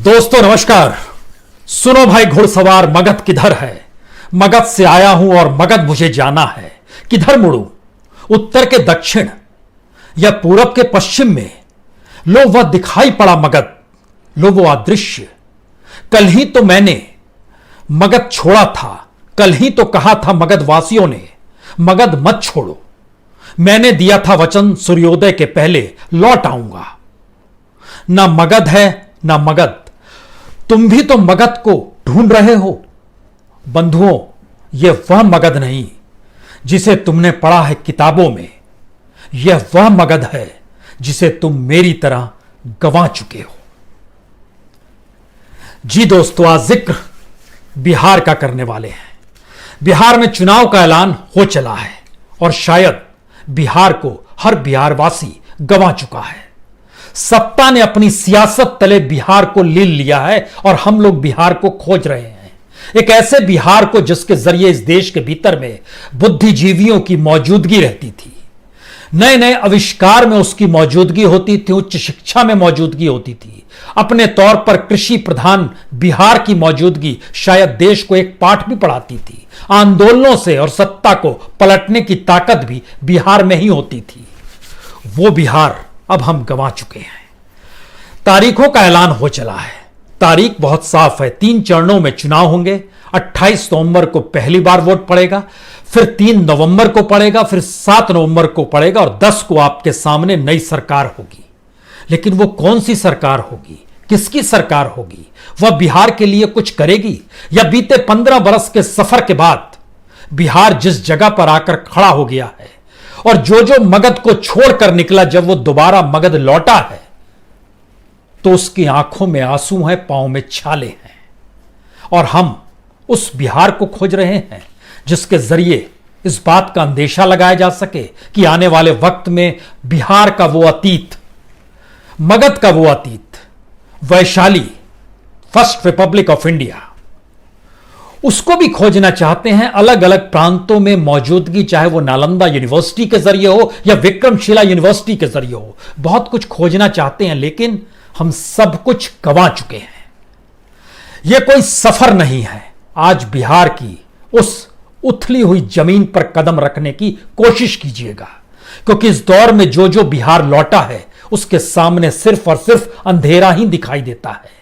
दोस्तों नमस्कार। सुनो भाई घुड़सवार, मगध किधर है? मगध से आया हूं और मगध मुझे जाना है। किधर मुड़ूं? उत्तर के दक्षिण या पूरब के पश्चिम में? लो वह दिखाई पड़ा मगध, लो वो अदृश्य। कल ही तो मैंने मगध छोड़ा था, कल ही तो कहा था मगध वासियों ने मगध मत छोड़ो। मैंने दिया था वचन सूर्योदय के पहले लौट आऊंगा। ना मगध है ना मगध, तुम भी तो मगध को ढूंढ रहे हो। बंधुओं, यह वह मगध नहीं जिसे तुमने पढ़ा है किताबों में, यह वह मगध है जिसे तुम मेरी तरह गंवा चुके हो। जी दोस्तों, आज जिक्र बिहार का करने वाले हैं। बिहार में चुनाव का ऐलान हो चला है और शायद बिहार को हर बिहारवासी गंवा चुका है। सत्ता ने अपनी सियासत तले बिहार को ले लिया है और हम लोग बिहार को खोज रहे हैं। एक ऐसे बिहार को जिसके जरिए इस देश के भीतर में बुद्धिजीवियों की मौजूदगी रहती थी, नए नए आविष्कार में उसकी मौजूदगी होती थी, उच्च शिक्षा में मौजूदगी होती थी। अपने तौर पर कृषि प्रधान बिहार की मौजूदगी शायद देश को एक पाठ भी पढ़ाती थी। आंदोलनों से और सत्ता को पलटने की ताकत भी बिहार में ही होती थी। वो बिहार अब हम गंवा चुके हैं। तारीखों का ऐलान हो चला है। तारीख बहुत साफ है। 3 चरणों में चुनाव होंगे। 28 नवंबर को पहली बार वोट पड़ेगा, फिर 3 नवंबर को पड़ेगा, फिर 7 नवंबर को पड़ेगा और 10 को आपके सामने नई सरकार होगी। लेकिन वो कौन सी सरकार होगी, किसकी सरकार होगी? वह बिहार के लिए कुछ करेगी या बीते 15 बरस के सफर के बाद बिहार जिस जगह पर आकर खड़ा हो गया है और जो मगध को छोड़कर निकला, जब वो दोबारा मगध लौटा है तो उसकी आंखों में आंसू हैं, पांव में छाले हैं। और हम उस बिहार को खोज रहे हैं जिसके जरिए इस बात का अंदेशा लगाया जा सके कि आने वाले वक्त में बिहार का वो अतीत, मगध का वो अतीत, Vaishali first Republic of India, उसको भी खोजना चाहते हैं। अलग अलग प्रांतों में मौजूदगी, चाहे वो नालंदा यूनिवर्सिटी के जरिए हो या विक्रमशिला यूनिवर्सिटी के जरिए हो, बहुत कुछ खोजना चाहते हैं, लेकिन हम सब कुछ गंवा चुके हैं। यह कोई सफर नहीं है। आज बिहार की उस उथली हुई जमीन पर कदम रखने की कोशिश कीजिएगा, क्योंकि इस दौर में जो बिहार लौटा है उसके सामने सिर्फ और सिर्फ अंधेरा ही दिखाई देता है।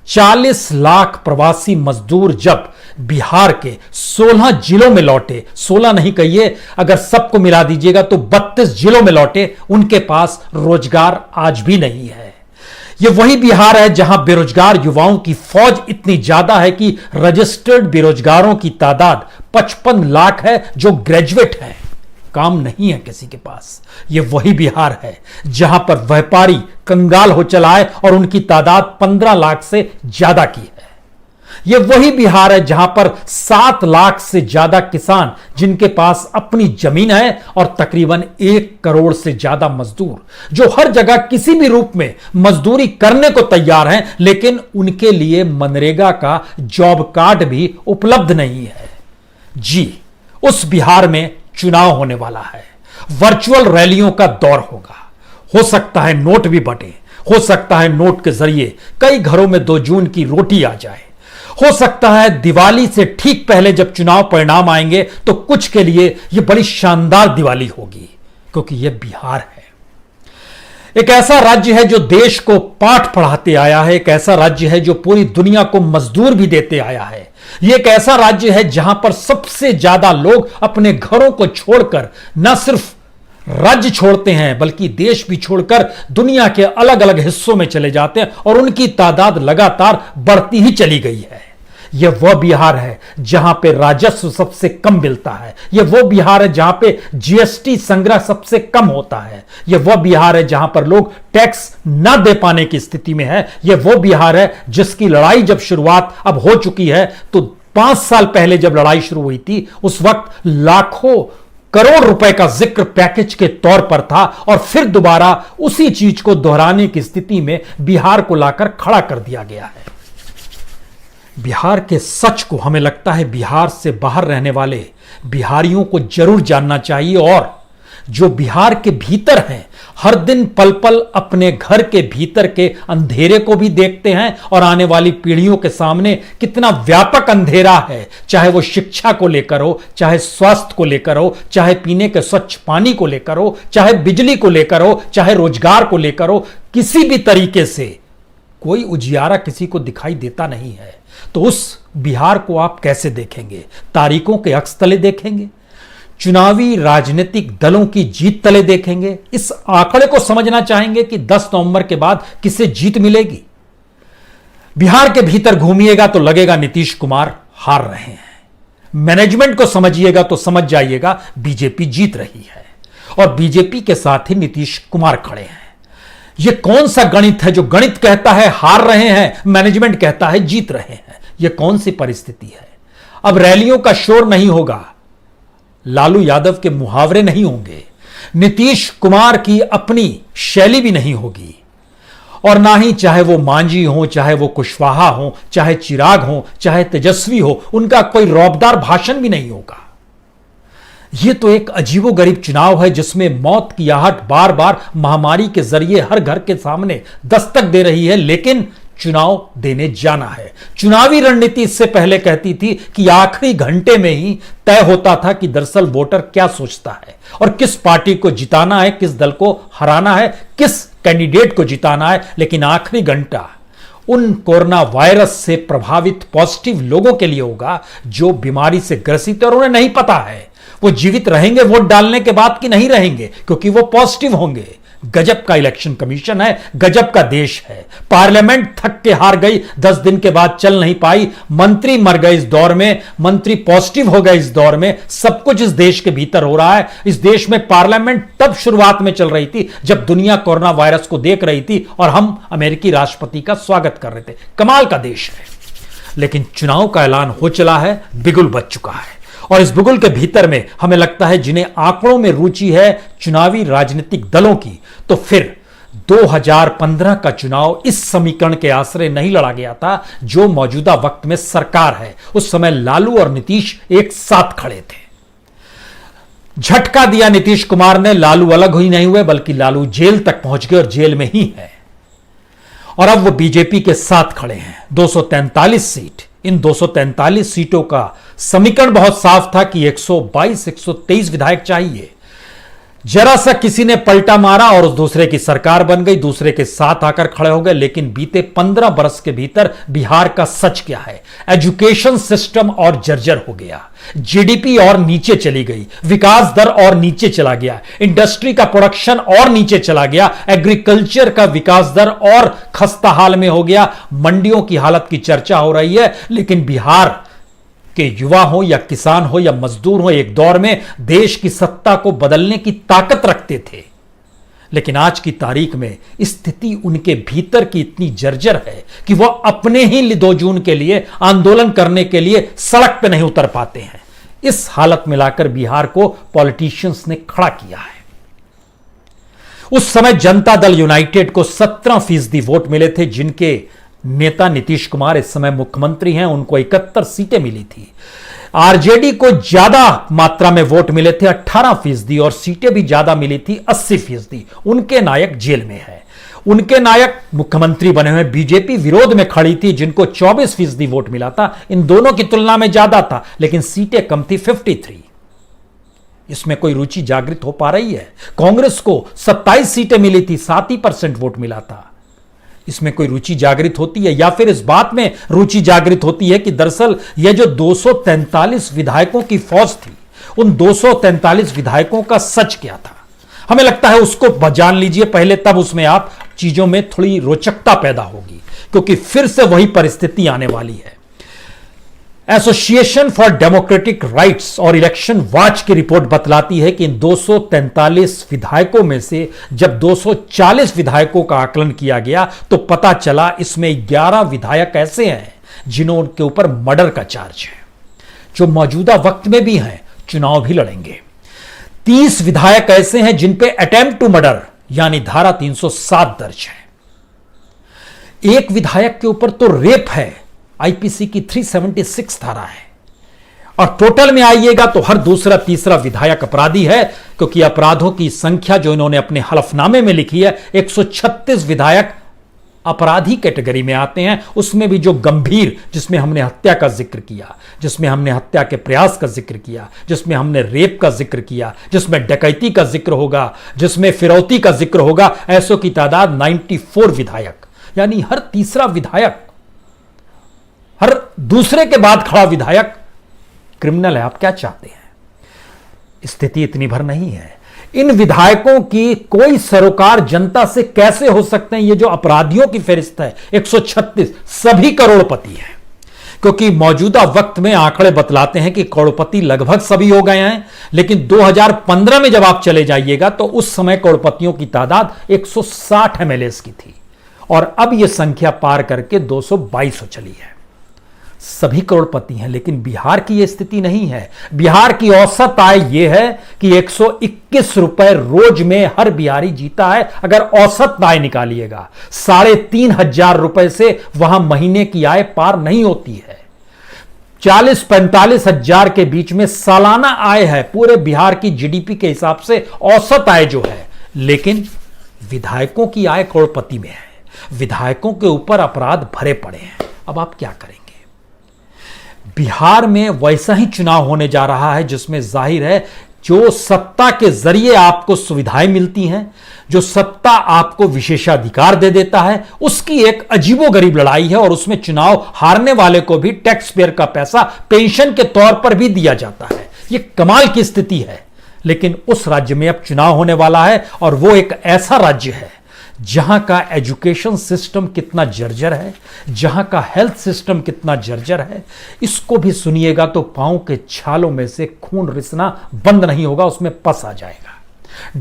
40 लाख प्रवासी मजदूर जब बिहार के 16 जिलों में लौटे, 16 नहीं कहिए, अगर सबको मिला दीजिएगा तो 32 जिलों में लौटे, उनके पास रोजगार आज भी नहीं है। यह वही बिहार है जहां बेरोजगार युवाओं की फौज इतनी ज्यादा है कि रजिस्टर्ड बेरोजगारों की तादाद 55 लाख है, जो ग्रेजुएट हैं, काम नहीं है किसी के पास। यह वही बिहार है जहां पर व्यापारी कंगाल हो चला है और उनकी तादाद 15 लाख से ज्यादा की है। यह वही बिहार है जहां पर 7 लाख से ज्यादा किसान जिनके पास अपनी जमीन है और तकरीबन 1 करोड़ से ज्यादा मजदूर जो हर जगह किसी भी रूप में मजदूरी करने को तैयार हैं, लेकिन उनके लिए मनरेगा का जॉब कार्ड भी उपलब्ध नहीं है। जी, उस बिहार में चुनाव होने वाला है। वर्चुअल रैलियों का दौर होगा। हो सकता है नोट भी बटे, हो सकता है नोट के जरिए कई घरों में 2 जून की रोटी आ जाए, हो सकता है दिवाली से ठीक पहले जब चुनाव परिणाम आएंगे तो कुछ के लिए यह बड़ी शानदार दिवाली होगी, क्योंकि यह बिहार है। एक ऐसा राज्य है जो देश को पाठ पढ़ाते आया है, एक ऐसा राज्य है जो पूरी दुनिया को मजदूर भी देते आया है। यह एक ऐसा राज्य है जहां पर सबसे ज्यादा लोग अपने घरों को छोड़कर न सिर्फ राज्य छोड़ते हैं बल्कि देश भी छोड़कर दुनिया के अलग अलग हिस्सों में चले जाते हैं और उनकी तादाद लगातार बढ़ती ही चली गई है। यह वह बिहार है जहां पे राजस्व सबसे कम मिलता है। यह वह बिहार है जहां पे जीएसटी संग्रह सबसे कम होता है। यह वह बिहार है जहां पर लोग टैक्स ना दे पाने की स्थिति में है। यह वह बिहार है जिसकी लड़ाई जब शुरुआत अब हो चुकी है, तो 5 साल पहले जब लड़ाई शुरू हुई थी उस वक्त लाखों करोड़ रुपए का जिक्र पैकेज के तौर पर था और फिर दोबारा उसी चीज को दोहराने की स्थिति में बिहार को लाकर खड़ा कर दिया गया है। बिहार के सच को हमें लगता है बिहार से बाहर रहने वाले बिहारियों को जरूर जानना चाहिए, और जो बिहार के भीतर हैं हर दिन पल पल अपने घर के भीतर के अंधेरे को भी देखते हैं और आने वाली पीढ़ियों के सामने कितना व्यापक अंधेरा है, चाहे वो शिक्षा को लेकर हो, चाहे स्वास्थ्य को लेकर हो, चाहे पीने के स्वच्छ पानी को लेकर हो, चाहे बिजली को लेकर हो, चाहे रोजगार को लेकर हो, किसी भी तरीके से कोई उजियारा किसी को दिखाई देता नहीं है। तो उस बिहार को आप कैसे देखेंगे? तारीखों के अक्स तले देखेंगे? चुनावी राजनीतिक दलों की जीत तले देखेंगे? इस आंकड़े को समझना चाहेंगे कि 10 नवंबर के बाद किसे जीत मिलेगी? बिहार के भीतर घूमिएगा तो लगेगा नीतीश कुमार हार रहे हैं। मैनेजमेंट को समझिएगा तो समझ जाइएगा बीजेपी जीत रही है और बीजेपी के साथ ही नीतीश कुमार खड़े हैं। यह कौन सा गणित है जो गणित कहता है हार रहे हैं, मैनेजमेंट कहता है जीत रहे हैं? यह कौन सी परिस्थिति है? अब रैलियों का शोर नहीं होगा, लालू यादव के मुहावरे नहीं होंगे, नीतीश कुमार की अपनी शैली भी नहीं होगी, और ना ही चाहे वो मांझी हो, चाहे वो कुशवाहा हो, चाहे चिराग हो, चाहे तेजस्वी हो, उनका कोई रौबदार भाषण भी नहीं होगा। यह तो एक अजीबोगरीब चुनाव है जिसमें मौत की आहट बार बार महामारी के जरिए हर घर के सामने दस्तक दे रही है, लेकिन चुनाव देने जाना है। चुनावी रणनीति इससे पहले कहती थी कि आखिरी घंटे में ही तय होता था कि दरअसल वोटर क्या सोचता है और किस पार्टी को जिताना है, किस दल को हराना है, किस कैंडिडेट को जिताना है। लेकिन आखिरी घंटा उन कोरोना वायरस से प्रभावित पॉजिटिव लोगों के लिए होगा जो बीमारी से ग्रसित है और उन्हें नहीं पता है वो जीवित रहेंगे वोट डालने के बाद कि नहीं रहेंगे, क्योंकि वो पॉजिटिव होंगे। गजब का इलेक्शन कमीशन है, गजब का देश है। पार्लियामेंट थक के हार गई, 10 दिन के बाद चल नहीं पाई, मंत्री मर गए इस दौर में, मंत्री पॉजिटिव हो गए इस दौर में। सब कुछ इस देश के भीतर हो रहा है। इस देश में पार्लियामेंट तब शुरुआत में चल रही थी जब दुनिया कोरोना वायरस को देख रही थी और हम अमेरिकी राष्ट्रपति का स्वागत कर रहे थे। कमाल का देश है। लेकिन चुनाव का ऐलान हो चला है, बिगुल बज चुका है, और इस बिगुल के भीतर में हमें लगता है जिन्हें आंकड़ों में रुचि है चुनावी राजनीतिक दलों की, तो फिर 2015 का चुनाव इस समीकरण के आश्रय नहीं लड़ा गया था जो मौजूदा वक्त में सरकार है। उस समय लालू और नीतीश एक साथ खड़े थे। झटका दिया नीतीश कुमार ने, लालू अलग ही नहीं हुए बल्कि लालू जेल तक पहुंच गए और जेल में ही है, और अब वो बीजेपी के साथ खड़े हैं। 243 सीट, इन 243 सीटों का समीकरण बहुत साफ था कि 122-123 विधायक चाहिए। जरा सा किसी ने पलटा मारा और उस दूसरे की सरकार बन गई, दूसरे के साथ आकर खड़े हो गए। लेकिन बीते 15 बरस के भीतर बिहार का सच क्या है? एजुकेशन सिस्टम और जर्जर हो गया, जीडीपी और नीचे चली गई, विकास दर और नीचे चला गया, इंडस्ट्री का प्रोडक्शन और नीचे चला गया, एग्रीकल्चर का विकास दर और खस्ता हाल में हो गया। मंडियों की हालत की चर्चा हो रही है, लेकिन बिहार के युवा हो या किसान हो या मजदूर हो एक दौर में देश की सत्ता को बदलने की ताकत रखते थे। लेकिन आज की तारीख में स्थिति उनके भीतर की इतनी जर्जर है कि वह अपने ही 2 जून के लिए आंदोलन करने के लिए सड़क पर नहीं उतर पाते हैं। इस हालत में लाकर बिहार को पॉलिटिशियंस ने खड़ा किया है। उस समय जनता दल यूनाइटेड को 17% वोट मिले थे, जिनके नेता नीतीश कुमार इस समय मुख्यमंत्री हैं, उनको 71 सीटें मिली थी। आरजेडी को ज्यादा मात्रा में वोट मिले थे 18%, और सीटें भी ज्यादा मिली थी 80%। उनके नायक जेल में है, उनके नायक मुख्यमंत्री बने हुए। बीजेपी विरोध में खड़ी थी, जिनको 24% वोट मिला था, इन दोनों की तुलना में ज्यादा था, लेकिन सीटें कम थी 53। इसमें कोई रुचि जागृत हो पा रही है? कांग्रेस को 27 सीटें मिली थी, 7% वोट मिला था। इसमें कोई रुचि जागृत होती है? या फिर इस बात में रुचि जागृत होती है कि दरअसल यह जो 243 विधायकों की फौज थी, उन 243 विधायकों का सच क्या था? हमें लगता है उसको जान लीजिए पहले, तब उसमें आप चीजों में थोड़ी रोचकता पैदा होगी, क्योंकि फिर से वही परिस्थिति आने वाली है। एसोसिएशन फॉर डेमोक्रेटिक राइट्स और इलेक्शन वॉच की रिपोर्ट बतलाती है कि इन 243 विधायकों में से जब 240 विधायकों का आकलन किया गया तो पता चला इसमें 11 विधायक ऐसे हैं जिन्होंने ऊपर मर्डर का चार्ज है, जो मौजूदा वक्त में भी हैं, चुनाव भी लड़ेंगे। 30 विधायक ऐसे हैं जिन पे अटेम्प्ट टू मर्डर यानी धारा 307 दर्ज है। एक विधायक के ऊपर तो रेप है, आईपीसी की 376 धारा है, और टोटल में आइएगा तो हर दूसरा तीसरा विधायक अपराधी है, क्योंकि अपराधों की संख्या जो इन्होंने अपने हलफनामे में लिखी है 136 विधायक अपराधी कैटेगरी में आते हैं। उसमें भी जो गंभीर, जिसमें हमने हत्या का जिक्र किया, जिसमें हमने हत्या के प्रयास का जिक्र किया, जिसमें हमने रेप का जिक्र किया, जिसमें डकैती का जिक्र होगा, जिसमें फिरौती का जिक्र होगा, ऐसों की तादाद 94 विधायक, यानी हर तीसरा विधायक, हर दूसरे के बाद खड़ा विधायक क्रिमिनल है। आप क्या चाहते हैं? स्थिति इतनी भर नहीं है। इन विधायकों की कोई सरोकार जनता से कैसे हो सकते हैं? ये जो अपराधियों की फहरिस्त है 136 सभी करोड़पति हैं, क्योंकि मौजूदा वक्त में आंकड़े बतलाते हैं कि करोड़पति लगभग सभी हो गए हैं, लेकिन 2015 में जब आप चले जाइएगा तो उस समय करोड़पतियों की तादाद 160 एमएलए की थी और अब यह संख्या पार करके 222 हो चली है। सभी करोड़पति हैं, लेकिन बिहार की यह स्थिति नहीं है। बिहार की औसत आय यह है कि 121 रुपए रोज में हर बिहारी जीता है। अगर औसत आय निकालिएगा 3,500 रुपए से वहां महीने की आय पार नहीं होती है। 40-45 हजार के बीच में सालाना आय है पूरे बिहार की जीडीपी के हिसाब से औसत आय जो है, लेकिन विधायकों की आय करोड़पति में है। विधायकों के ऊपर अपराध भरे पड़े हैं। अब आप क्या करेंगे? बिहार में वैसा ही चुनाव होने जा रहा है जिसमें जाहिर है जो सत्ता के जरिए आपको सुविधाएं मिलती हैं, जो सत्ता आपको विशेषाधिकार दे देता है, उसकी एक अजीबोगरीब लड़ाई है और उसमें चुनाव हारने वाले को भी टैक्स पेयर का पैसा पेंशन के तौर पर भी दिया जाता है। यह कमाल की स्थिति है। लेकिन उस राज्य में अब चुनाव होने वाला है और वो एक ऐसा राज्य है जहां का एजुकेशन सिस्टम कितना जर्जर है, जहां का हेल्थ सिस्टम कितना जर्जर है, इसको भी सुनिएगा तो पांव के छालों में से खून रिसना बंद नहीं होगा, उसमें पस आ जाएगा।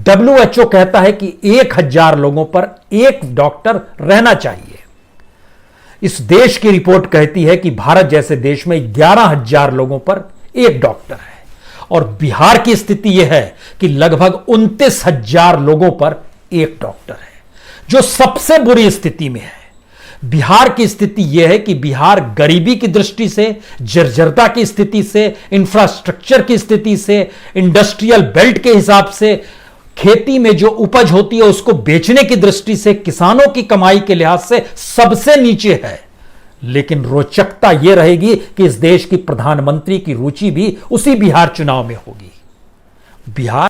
WHO कहता है कि 1000 लोगों पर एक डॉक्टर रहना चाहिए। इस देश की रिपोर्ट कहती है कि भारत जैसे देश में 11,000 लोगों पर एक डॉक्टर है और बिहार की स्थिति यह है कि लगभग 29,000 लोगों पर एक डॉक्टर है, जो सबसे बुरी स्थिति में है। बिहार की स्थिति यह है कि बिहार गरीबी की दृष्टि से, जर्जरता की स्थिति से, इंफ्रास्ट्रक्चर की स्थिति से, इंडस्ट्रियल बेल्ट के हिसाब से, खेती में जो उपज होती है उसको बेचने की दृष्टि से, किसानों की कमाई के लिहाज से सबसे नीचे है। लेकिन रोचकता यह रहेगी कि इस देश की प्रधानमंत्री की रुचि भी उसी बिहार चुनाव में होगी। बिहार